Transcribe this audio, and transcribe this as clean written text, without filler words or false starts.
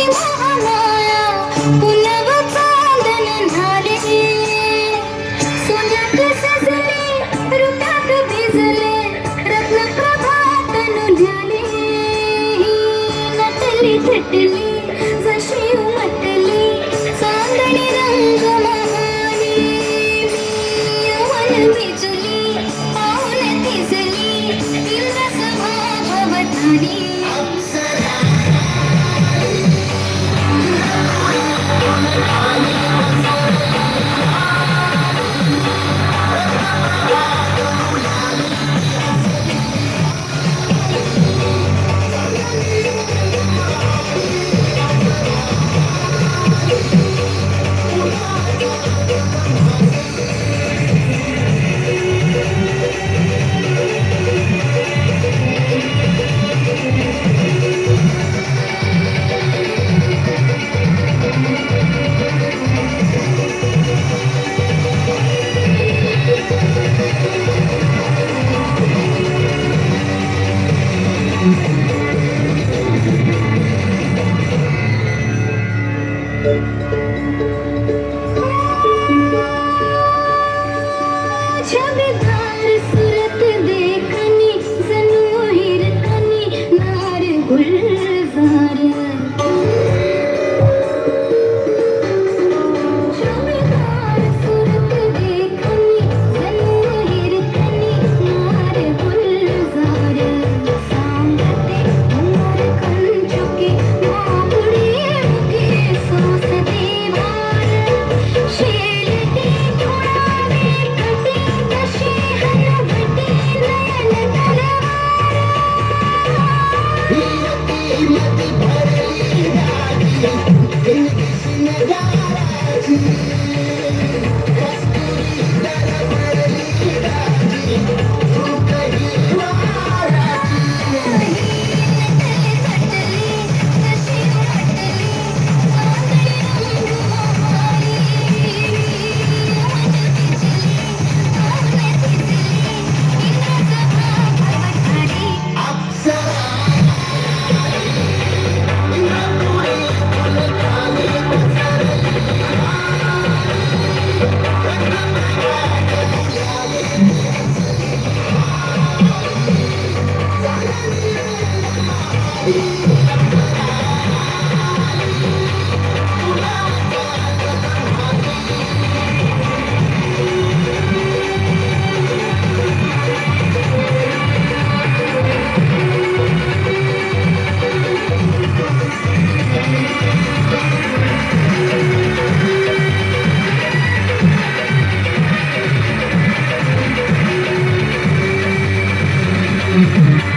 महामाया पुनव चांदन झाले सोन्यात सजले रुपात भिजले रत्न प्रभात नुझाले नटली थटली जशी उमटली चांदणी रंग महाली यवन बिजली पाऊल थिजली दिवस भागवतानी छबीदार सूरत देखनी जणू हिरकनी नार गुलजार छबीदार सूरत देखनी जणू हिरकनी नार गुलजार सांगते उमर कंचुकी मागुडी मुखे सोस देवार शेलटी थोडावे कटी कशी हलवटी नयन Mm-hmm.